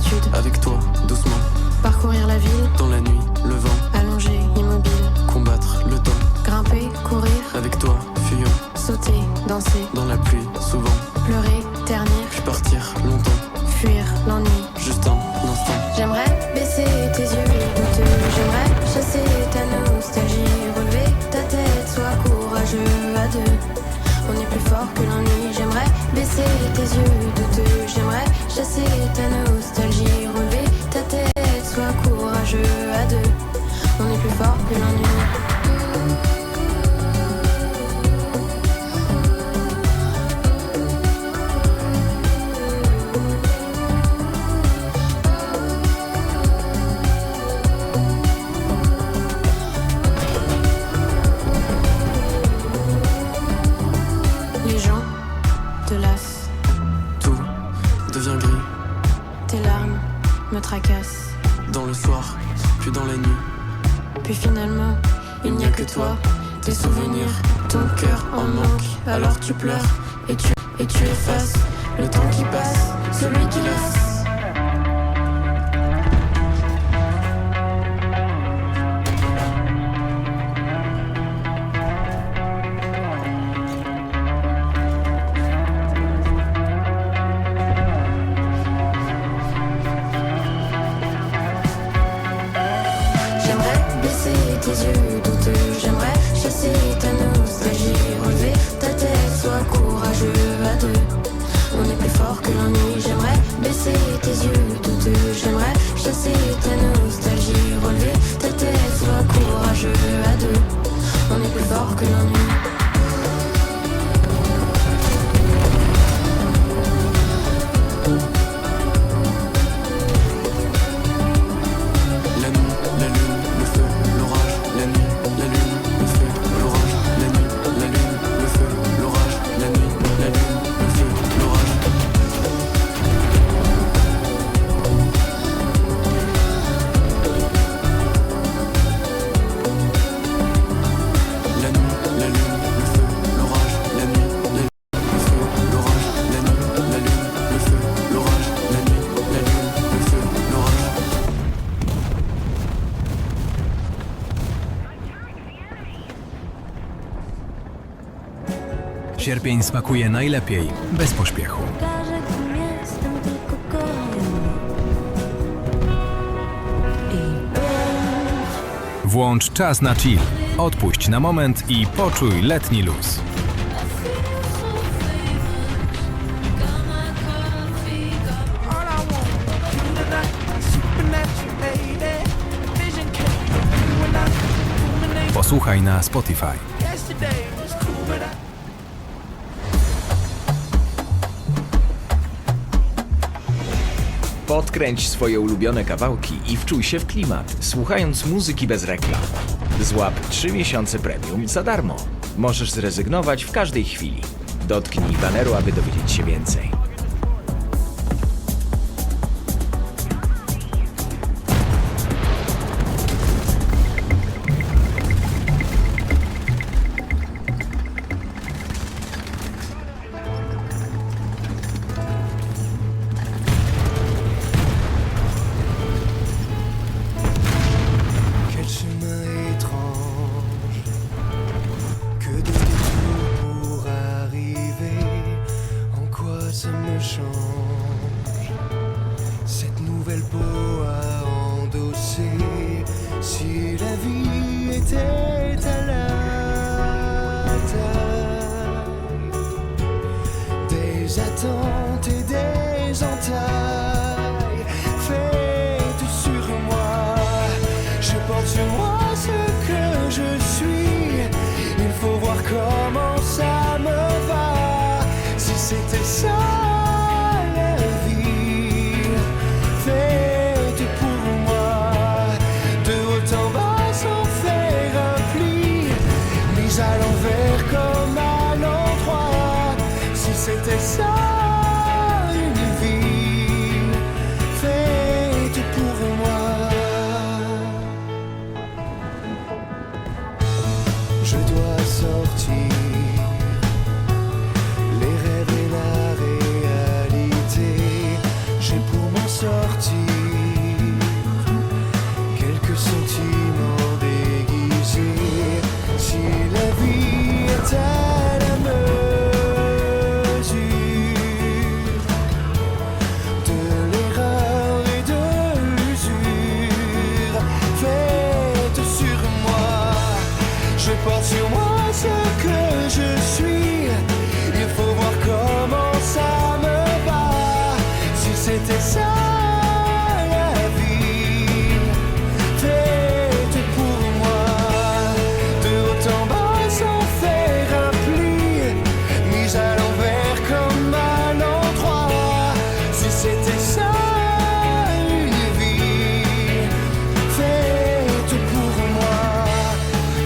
solitude. Avec toi, doucement. Parcourir la ville. Dans la nuit, le vent. Allongé, immobile. Combattre le temps. Grimper, courir. Avec toi, fuyant. Sauter, danser. Dans la pluie, souvent. Pleurer, ternir. Puis partir longtemps. Fuir l'ennui. Juste un instant. J'aimerais baisser tes yeux douteux. J'aimerais chasser ta nostalgie. Relever ta tête, sois courageux à deux. On est plus fort que l'ennui. J'aimerais baisser tes yeux douteux. J'aimerais chasser ta nostalgie. Relever ta tête, sois courageux à deux. On est plus fort que l'ennui. Les gens te lassent. Tout devient gris. Tes larmes me tracassent. Dans le soir, puis dans la nuit. Puis finalement, il n'y a que toi, tes souvenirs, ton cœur en manque. Alors tu pleures et tu effaces le temps qui passe, celui qui laisse. J'aimerais baisser tes yeux douteux. J'aimerais chasser ta nostalgie. Relever ta tête, sois courageux à deux. On est plus fort que l'ennui. J'aimerais baisser tes yeux douteux. J'aimerais chasser ta nostalgie. Relever ta tête, sois courageux à deux. On est plus fort que l'ennui. La nuit, la lune, le feu, l'orage. La nuit, la lune, le feu, l'orage. La nuit, la lune, le feu, l'orage. La nuit, la lune, le feu, l'orage. La nuit, la lune, le feu, l'orage. La nuit, la lune, le feu, l'orage. La nuit, la lune, le feu, l'orage. La nuit, la lune, le feu, l'orage. Sierpień smakuje najlepiej bez pośpiechu. Pokażę, kim jestem, tylko kochaj mnie. I bądź. Włącz czas na chill, odpuść na moment i poczuj letni luz. Posłuchaj na Spotify. Podkręć swoje ulubione kawałki i wczuj się w klimat, słuchając muzyki bez reklam. Złap 3 miesiące premium za darmo. Możesz zrezygnować w każdej chwili. Dotknij baneru, aby dowiedzieć się więcej. Quel chemin étrange, que de détours pour arriver. En quoi ça me change cette nouvelle peau à endosser? Si la vie était à la taille des attentes et des entailles faites sur moi, je porte sur moi ce que je suis. Il faut voir comment ça me va. Si c'était ça la vie, faite pour moi, de haut en bas sans faire un pli, mise à l'envers comme à l'endroit. Si c'était ça une vie, faite pour moi. Je dois sortir les rêves et la réalité. J'ai pour m'en sortir Je porte sur moi ce que je suis. Il faut voir comment ça me va. Si c'était ça la vie, faite pour moi. De haut en bas sans faire un pli, mise à l'envers comme un endroit. Si c'était ça une vie, faite pour moi.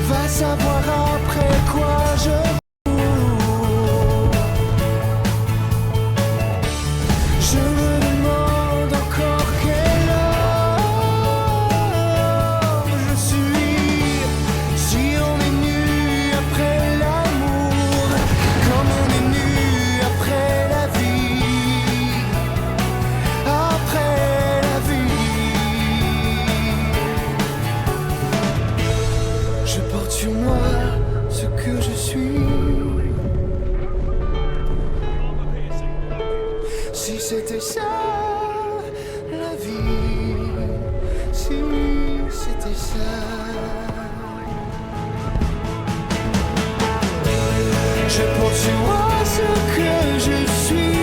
Va savoir après quoi je cours. Je me demande encore quel homme je suis. Si on est nu après l'amour, comme on est nu après la vie, après la vie. Je porte sur moi ce que je suis. Si c'était ça la vie, si c'était ça. Je porte sur moi ce que je suis.